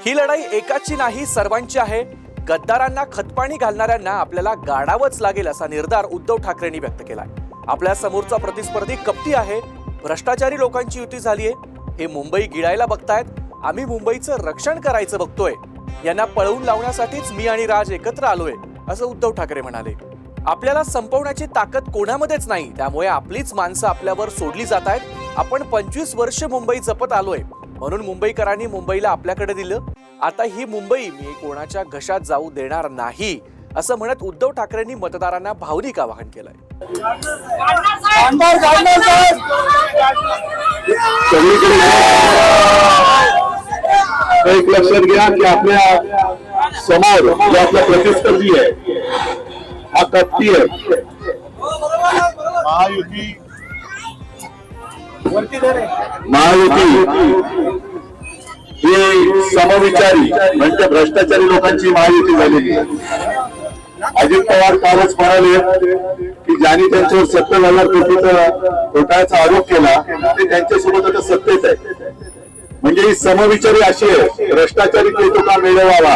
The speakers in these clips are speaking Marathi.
ही लढाई एकाची नाही, सर्वांची आहे. गद्दारांना खतपाणी घालणाऱ्यांना आपल्याला गाडावंच लागेल असा निर्धार उद्धव ठाकरेंनी व्यक्त केलाय. आपल्या समोरचा प्रतिस्पर्धी कपटी आहे, भ्रष्टाचारी लोकांची युती झालीये. हे मुंबई गिळायला बघतायत, आम्ही मुंबईचं रक्षण करायचं बघतोय. यांना पळवून लावण्यासाठीच मी आणि राज एकत्र आलोय असं उद्धव ठाकरे म्हणाले. आपल्याला संपवण्याची ताकद कोणामध्येच नाही, त्यामुळे आपलीच माणसं आपल्यावर सोडली जात आहेत. आपण 25 वर्ष मुंबई जपत आलोय, म्हणून मुंबईकरांनी मुंबईला आपल्याकडे दिलं. आता ही मुंबई मी कोणाच्या घशात जाऊ देणार नाही असं म्हणत उद्धव ठाकरेंनी मतदारांना भावनिक आवाहन केलंय. एक लक्षात घ्या की आपल्या समोर जो आपला प्रतिस्पर्धी आहे हा कपटी आहे. महायुती ही समविचारी म्हणजे भ्रष्टाचारी लोकांची महायुती झालेली आहे. अजित पवार कालच म्हणाले की ज्यांनी त्यांच्यावर 70,000 कोटीचा घोटाळ्याचा आरोप केला ते त्यांच्यासोबत आता सत्तेत आहे. म्हणजे ही समविचारी अशी आहे, भ्रष्टाचारी कोटुका मिळवावा,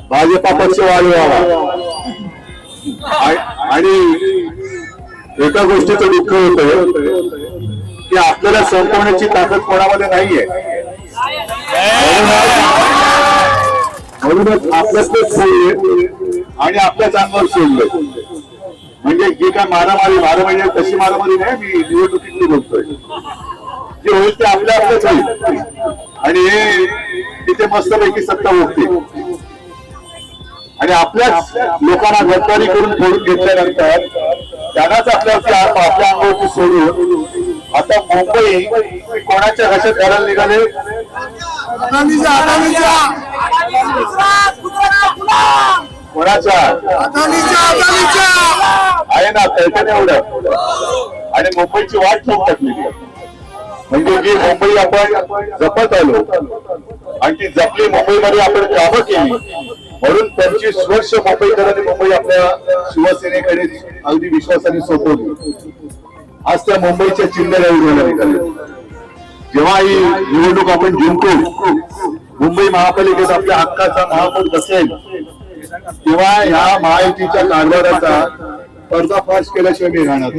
भाजपा पक्ष वाढवावा. आणि एका गोष्टीचं दुःख होतं की आपल्याला संपवण्याची ताकद कोणामध्ये नाहीये. म्हणूनच आपल्याच सोडले आणि आपल्याच अंगावर सोडलं. म्हणजे ही काय मारामारी तशी मारामारी नाही, मी निवडणुकीतली बोलतोय. जे होईल ते आपल्याच होईल आणि हे तिथे मस्तपैकी सत्ता होते. आणि आपल्याच लोकांना गद्दारी करून फोडून घेतल्यानंतर त्यांनाच आपल्या अंगावरती सोडून आता मुंबई कोणाच्या घशात घालायला निघाले. कोणाच्या आहे ना कल्पना एवढं. आणि मुंबईची वाट ठेवून टाकलेली. म्हणजे जी मुंबई आपण जपत आलो आणि ती जपली मुंबईमध्ये आपण कामं केली म्हणून 25 वर्ष मुंबईकरांनी मुंबई आपल्या शिवसेनेकडे अगदी विश्वासाने सोपवली. आज त्या मुंबईच्या चिंध्या उडवायला निघाले. जेव्हा ही निवडणूक आपण जिंकू, मुंबई महापालिकेत आपल्या हक्काचा महापौर बसेल, तेव्हा ह्या महायुतीच्या कारभाराचा पर्दाफाश केल्याशिवाय मी राहणार.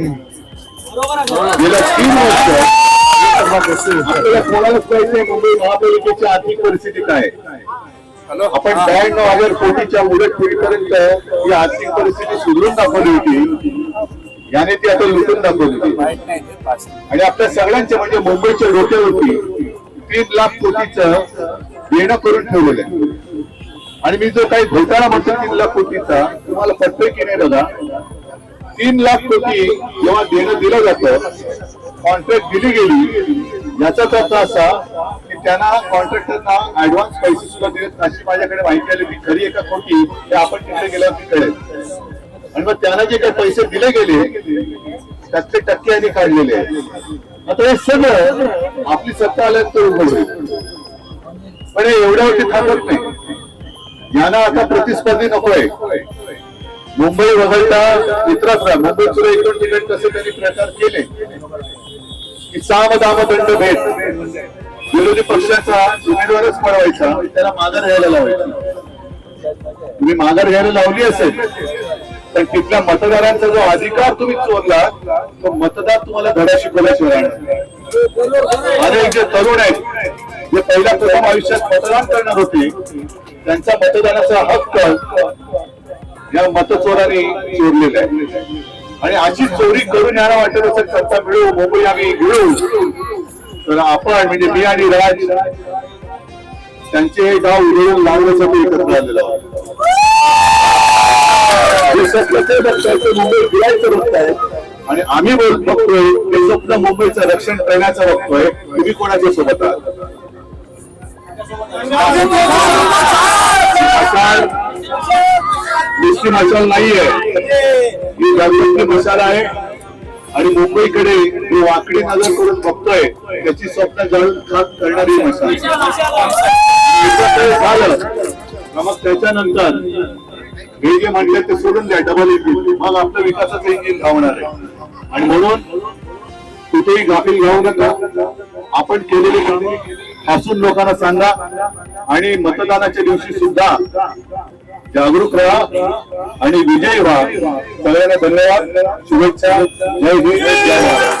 गेल्या 3 वर्ष आपल्याला कोणालाच कळते मुंबई महापालिकेची आर्थिक परिस्थिती काय. आपण 92,000 कोटीच्या उलटफेरीपर्यंत ही आर्थिक परिस्थिती सुधारून दाखवली होती. याने ती आता लुटून दाखवली होती. आणि आपल्या सगळ्यांच्या म्हणजे मुंबईच्या डोक्यावरती 3 लाख कोटीचं देणं करून ठेवलेलं आहे. आणि मी जो काही घोटाळा म्हणतो 3 लाख कोटीचा, तुम्हाला पटतोय की नाही बघा. 3 लाख कोटी जेव्हा देणं दिलं जातं, कॉन्ट्रॅक्ट दिली गेली, याचाच अर्थ असा की त्यांना कॉन्ट्रॅक्टरना ऍडव्हान्स पैसे सुद्धा देत अशी माझ्याकडे माहिती आली. ती खरी एका खोटी हे आपण तिकडे गेल्यावरती कळेल. आणि मग त्यांना जे काही पैसे दिले गेले त्याचे टक्के यांनी काढलेले आहे. आता हे सगळं आपली सत्ता आल्यानंतर उघड होईल. पण हे एवढ्यावरती थांबत नाही. यांना आता प्रतिस्पर्धी नकोय. मुंबई वगळता इतरत्र मुंबईत सुद्धा 1-2 ठिकाणी तसे त्यांनी प्रचार केले की साम दाम दंड भेट, विरोधी पक्षाचा उमेदवारच पळवायचा, त्याला माघार घ्यायला लावायचा. तुम्ही माघार घ्यायला लावली असेल पण तिथल्या मतदारांचा जो अधिकार तुम्ही चोरला, तो मतदार तुम्हाला धडा शिकवल्याशिवाय राहणार. अनेक जे तरुण आहेत जे पहिल्या प्रथम आयुष्यात मतदान करणार होते, त्यांचा मतदानाचा हक्क या मतचोरांनी चोरलेला आहे. आणि अशी चोरी करून यायला वाटत असेल सत्ता मिळू, मुंबई आम्ही घेऊ, तर आपण म्हणजे मी आणि राज त्यांचे गाव उडवून लावण्यासाठी एकत्र आलेलो आहोत. मुंबई गिळायचं बघताय आणि आम्ही बघतोय ते स्वप्न मुंबईचं रक्षण करण्याचं बघतोय. तुम्ही कोणाच्या सोबत आहात? नुसती मशाल नाहीये, ही जागृती मशाल आहे. आणि मुंबईकडे ही वाकडी नजर करून बघतोय त्याची स्वप्न जळून खाक करणारी मशाल झालं. मग त्याच्यानंतर हे जे म्हटलं ते सोडून द्या, डबल इंजिन, मग आपलं विकासाचं इंजिन धावणार आहे. आणि म्हणून कुठेही गाफील घेऊ नका. आपण केलेली कामे हसून लोकांना सांगा आणि मतदानाच्या दिवशी सुद्धा जागरूक राहा आणि विजयी व्हा. सगळ्यांना धन्यवाद, शुभेच्छा. जय हिंद, जय महाराष्ट्र.